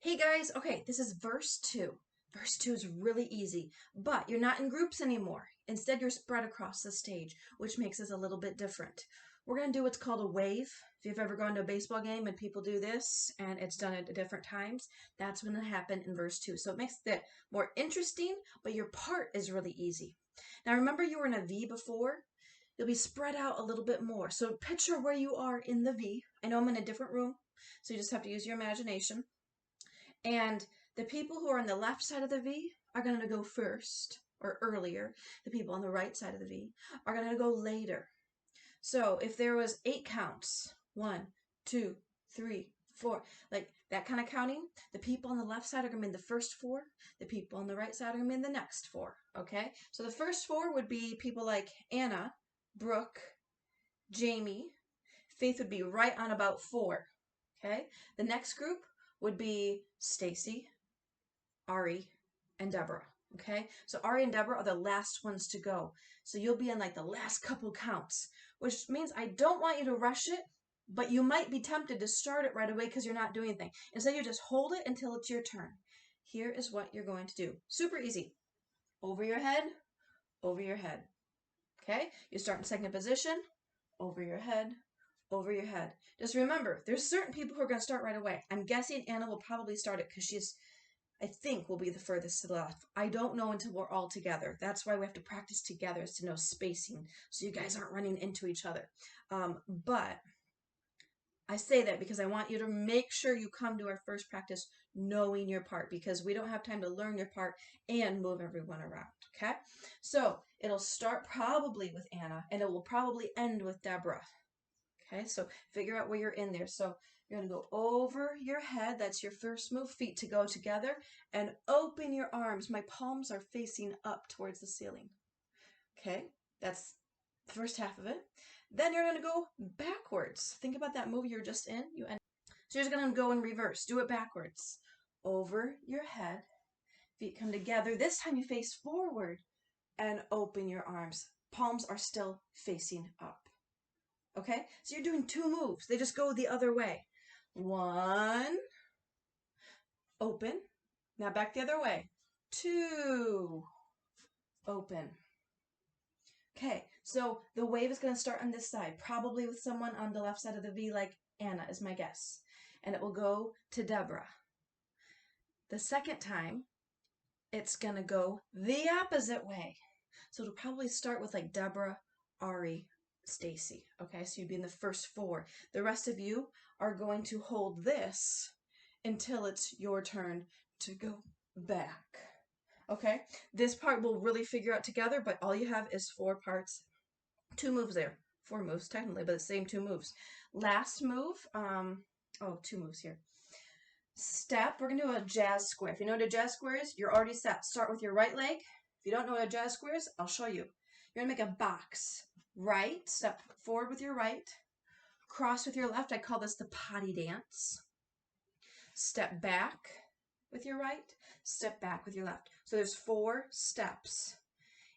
Hey guys, okay, this is verse 2. Verse 2 is really easy, but you're not in groups anymore. Instead, you're spread across the stage, which makes this a little bit different. We're going to do what's called a wave. If you've ever gone to a baseball game and people do this, and it's done at different times, that's when it happened in verse 2. So it makes it more interesting, but your part is really easy. Now remember you were in a V before? You'll be spread out a little bit more. So picture where you are in the V. I know I'm in a different room, so you just have to use your imagination. And the people who are on the left side of the V are going to go first or earlier. The people on the right side of the V are going to go later. So if there was 8 counts, 1, 2, 3, 4, like that kind of counting, the people on the left side are going to be in the first 4. The people on the right side are going to be in the next 4. Okay? So the first 4 would be people like Anna, Brooke, Jamie. Faith would be right on about 4. Okay? The next group would be Stacy, Ari, and Deborah. Okay, so Ari and Deborah are the last ones to go. So you'll be in like the last couple counts, which means I don't want you to rush it, but you might be tempted to start it right away because you're not doing anything. Instead, you just hold it until it's your turn. Here is what you're going to do. Super easy. Over your head, over your head. Okay, you start in second position, over your head, over your head. Just remember, there's certain people who are going to start right away. I'm guessing Anna will probably start it because I think will be the furthest to the left. I don't know until we're all together. That's why we have to practice together, is to know spacing, so you guys aren't running into each other. But I say that because I want you to make sure you come to our first practice knowing your part, because we don't have time to learn your part and move everyone around, okay? So it'll start probably with Anna, and it will probably end with Deborah. Okay, so figure out where you're in there. So you're going to go over your head. That's your first move. Feet to go together. And open your arms. My palms are facing up towards the ceiling. Okay, that's the first half of it. Then you're going to go backwards. Think about that move you were just in. So you're just going to go in reverse. Do it backwards. Over your head. Feet come together. This time you face forward and open your arms. Palms are still facing up. Okay, so you're doing 2 moves. They just go the other way. 1, open. Now back the other way. 2, open. Okay, so the wave is going to start on this side, probably with someone on the left side of the V like Anna is my guess. And it will go to Deborah. The second time, it's going to go the opposite way. So it'll probably start with like Deborah, Ari, Stacy. Okay, so you'd be in the first 4. The rest of you are going to hold this until it's your turn to go back. Okay, this part we'll really figure out together, but all you have is 4 parts. 2 moves there. 4 moves technically, but the same 2 moves. Last move, 2 moves here. Step, we're going to do a jazz square. If you know what a jazz square is, you're already set. Start with your right leg. If you don't know what a jazz square is, I'll show you. You're going to make a box. Right, step forward with your right. Cross with your left. I call this the potty dance. Step back with your right. Step back with your left. So there's 4 steps.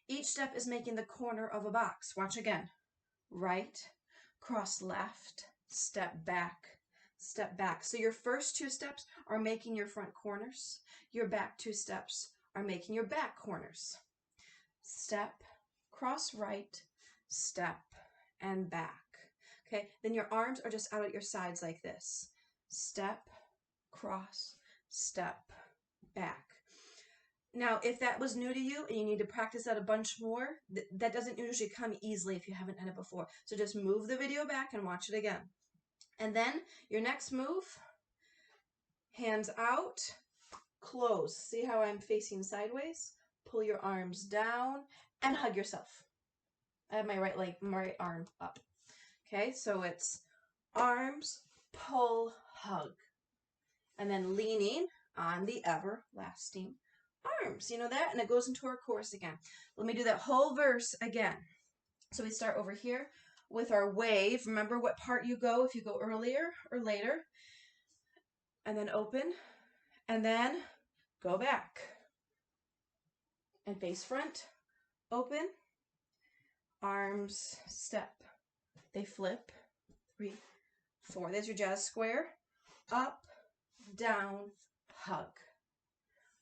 Each step is making the corner of a box. Watch again. Right, cross left, step back, step back. So your first 2 steps are making your front corners. Your back 2 steps are making your back corners. Step, cross right, step, and back. Okay, then your arms are just out at your sides like this. Step, cross, step, back. Now, if that was new to you and you need to practice that a bunch more, that doesn't usually come easily if you haven't done it before. So just move the video back and watch it again. And then your next move, hands out, close. See how I'm facing sideways? Pull your arms down and hug yourself. I have my right arm up. Okay, so it's arms, pull, hug. And then leaning on the everlasting arms. You know that? And it goes into our chorus again. Let me do that whole verse again. So we start over here with our wave. Remember what part you go if you go earlier or later. And then open. And then go back. And face front. Open. Arms, step. They flip. 3, 4. There's your jazz square. Up, down, hug.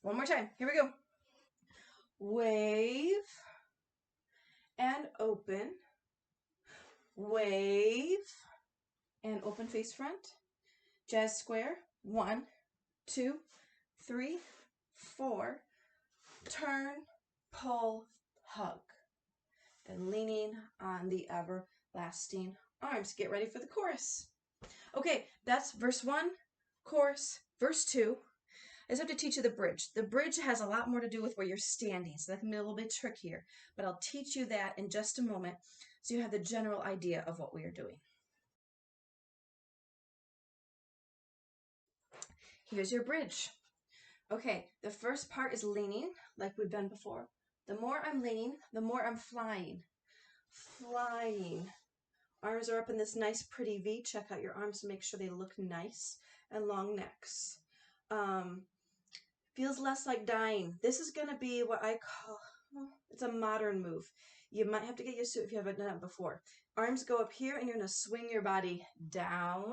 One more time. Here we go. Wave and open. Wave and open face front. Jazz square. 1, 2, 3, 4. Turn, pull, hug. And leaning on the everlasting arms. Get ready for the chorus. Okay, that's verse 1, chorus. Verse 2, I just have to teach you the bridge. The bridge has a lot more to do with where you're standing, so that can be a little bit trickier. But I'll teach you that in just a moment so you have the general idea of what we are doing. Here's your bridge. Okay, the first part is leaning, like we've done before. The more I'm leaning, the more I'm flying. Flying. Arms are up in this nice pretty V. Check out your arms to make sure they look nice and long necks. Feels less like dying. This is going to be what I call, it's a modern move. You might have to get used to it if you haven't done it before. Arms go up here and you're going to swing your body down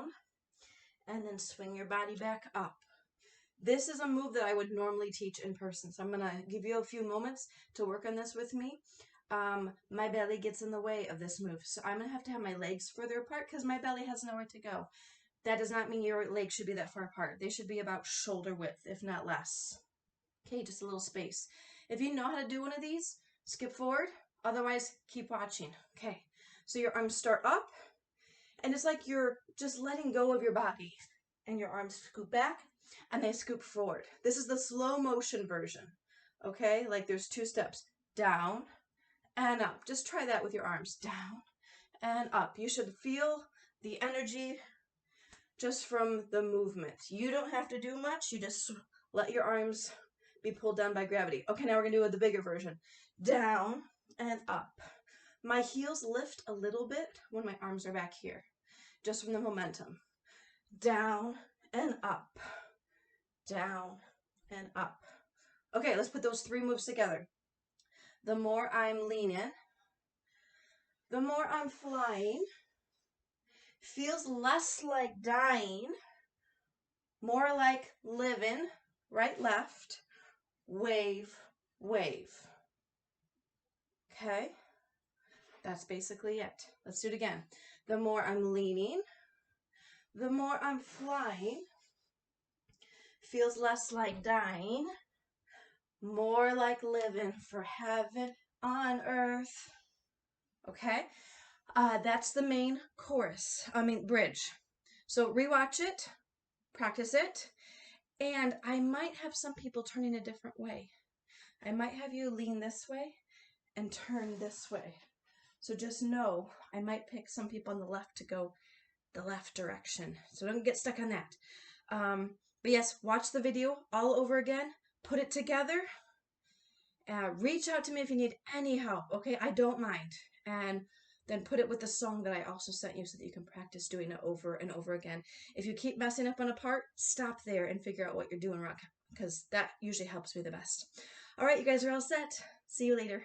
and then swing your body back up. This is a move that I would normally teach in person. So I'm going to give you a few moments to work on this with me. My belly gets in the way of this move. So I'm going to have my legs further apart because my belly has nowhere to go. That does not mean your legs should be that far apart. They should be about shoulder width, if not less. Okay, just a little space. If you know how to do one of these, skip forward. Otherwise, keep watching. Okay, so your arms start up, and it's like you're just letting go of your body. And your arms scoop back, and they scoop forward. This is the slow motion version. Okay, like there's 2 steps. Down and up. Just try that with your arms. Down and up. You should feel the energy just from the movement. You don't have to do much. You just let your arms be pulled down by gravity. Okay, now we're going to do the bigger version. Down and up. My heels lift a little bit when my arms are back here, just from the momentum. Down and up. Down and up. Okay, let's put those 3 moves together. The more I'm leaning, the more I'm flying. Feels less like dying, more like living. Right, left, wave, wave. Okay, that's basically it. Let's do it again. The more I'm leaning, the more I'm flying. Feels less like dying, more like living for heaven on earth. Okay, that's the main bridge. So rewatch it, practice it, and I might have some people turning a different way. I might have you lean this way and turn this way. So just know, I might pick some people on the left to go the left direction. So don't get stuck on that. But yes, watch the video all over again, put it together, reach out to me if you need any help, okay? I don't mind. And then put it with the song that I also sent you so that you can practice doing it over and over again. If you keep messing up on a part, stop there and figure out what you're doing wrong, because that usually helps me the best. All right, you guys are all set. See you later.